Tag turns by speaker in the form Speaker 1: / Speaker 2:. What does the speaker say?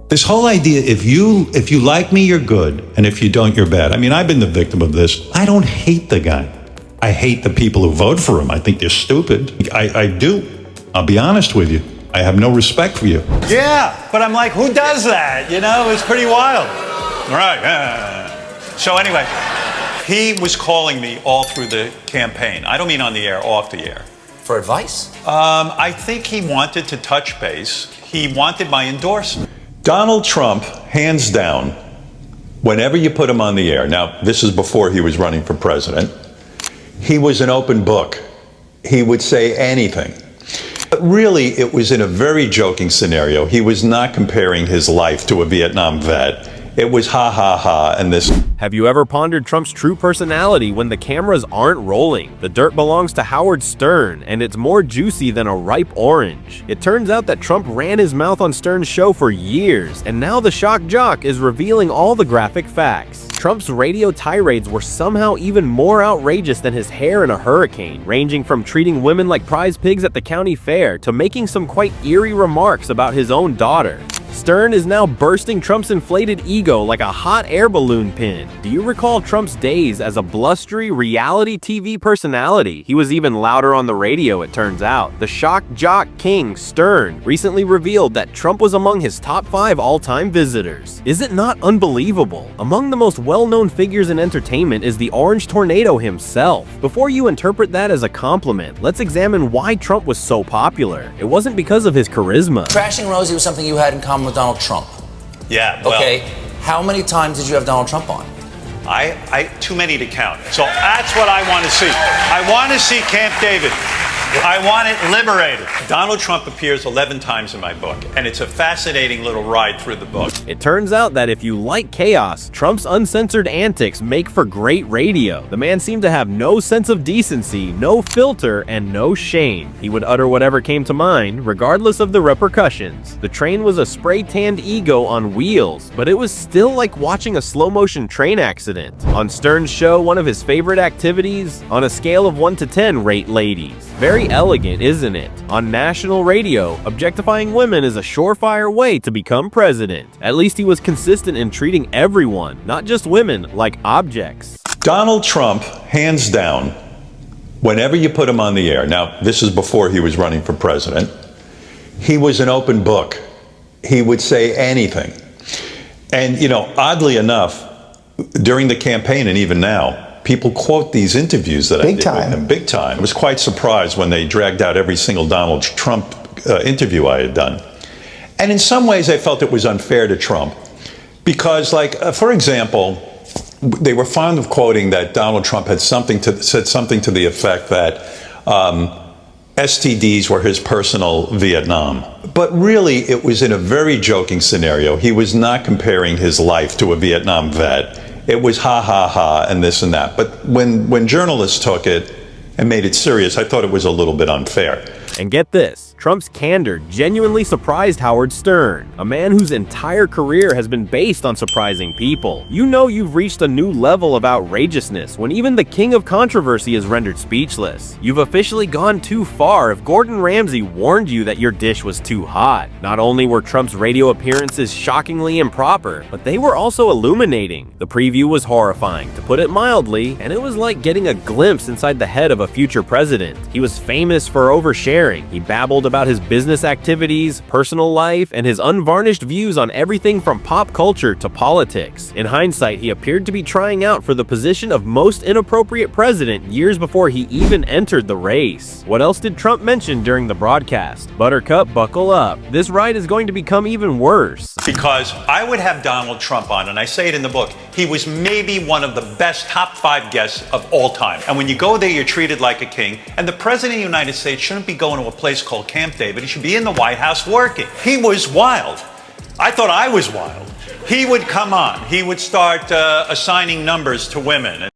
Speaker 1: This whole idea, if you like me, you're good, and if you don't, you're bad. I mean, I've been the victim of this. I don't hate the guy. I hate the people who vote for him. I think they're stupid. I do. I'll be honest with you. I have no respect for you. Yeah, but I'm like, who does that? You know, it's pretty wild. Right. So anyway, he was calling me all through the campaign. I don't mean on the air, off the air.
Speaker 2: For advice?
Speaker 1: I think he wanted to touch base. He wanted my endorsement. Donald Trump, hands down, whenever you put him on the air, now this is before he was running for president, he was an open book. He would say anything. But really, it was in a very joking scenario. He was not comparing his life to a Vietnam vet. It was ha ha ha and this.
Speaker 3: Have you ever pondered Trump's true personality when the cameras aren't rolling? The dirt belongs to Howard Stern, and it's more juicy than a ripe orange. It turns out that Trump ran his mouth on Stern's show for years, and now the shock jock is revealing all the graphic facts. Trump's radio tirades were somehow even more outrageous than his hair in a hurricane, ranging from treating women like prize pigs at the county fair to making some quite eerie remarks about his own daughter. Stern is now bursting Trump's inflated ego like a hot air balloon pin. Do you recall Trump's days as a blustery reality TV personality? He was even louder on the radio, it turns out. The shock jock king, Stern, recently revealed that Trump was among his top 5 all-time visitors. Is it not unbelievable? Among the most well-known figures in entertainment is the Orange Tornado himself. Before you interpret that as a compliment, let's examine why Trump was so popular. It wasn't because of his charisma.
Speaker 2: Trashing Rosie was something you had in common with Donald Trump.
Speaker 1: Yeah, well,
Speaker 2: okay, how many times did you have Donald Trump on?
Speaker 1: Too many to count. So that's what I want to see. I want to see Camp David. I want it liberated. Donald Trump appears 11 times in my book, and it's a fascinating little ride through the book.
Speaker 3: It turns out that if you like chaos, Trump's uncensored antics make for great radio. The man seemed to have no sense of decency, no filter, and no shame. He would utter whatever came to mind, regardless of the repercussions. The train was a spray-tanned ego on wheels, but it was still like watching a slow-motion train accident. On Stern's show, one of his favorite activities? On a scale of 1 to 10, rate ladies. Very elegant, isn't it? On national radio, objectifying women is a surefire way to become president. At least he was consistent in treating everyone, not just women, like objects.
Speaker 1: Donald Trump, hands down, whenever you put him on the air, now this is before he was running for president, he was an open book. He would say anything. And, you know, oddly enough, during the campaign and even now, people quote these interviews that I did with him big time. I was quite surprised when they dragged out every single Donald Trump interview I had done. And in some ways, I felt it was unfair to Trump because, like, for example, they were fond of quoting that Donald Trump had said something to the effect that STDs were his personal Vietnam. But really, it was in a very joking scenario. He was not comparing his life to a Vietnam vet. It was ha ha ha and this and that. But when journalists took it and made it serious, I thought it was a little bit unfair.
Speaker 3: And get this, Trump's candor genuinely surprised Howard Stern, a man whose entire career has been based on surprising people. You know you've reached a new level of outrageousness when even the king of controversy is rendered speechless. You've officially gone too far if Gordon Ramsay warned you that your dish was too hot. Not only were Trump's radio appearances shockingly improper, but they were also illuminating. The preview was horrifying, to put it mildly, and it was like getting a glimpse inside the head of a future president. He was famous for oversharing. He babbled about his business activities, personal life, and his unvarnished views on everything from pop culture to politics. In hindsight, he appeared to be trying out for the position of most inappropriate president years before he even entered the race. What else did Trump mention during the broadcast? Buttercup, buckle up. This ride is going to become even worse.
Speaker 1: Because I would have Donald Trump on, and I say it in the book, he was maybe one of the best top 5 guests of all time. And when you go there, you're treated like a king. And the president of the United States shouldn't be going to a place called Camp David. He should be in the White House working. He was wild. I thought I was wild. He would come on. He would start assigning numbers to women.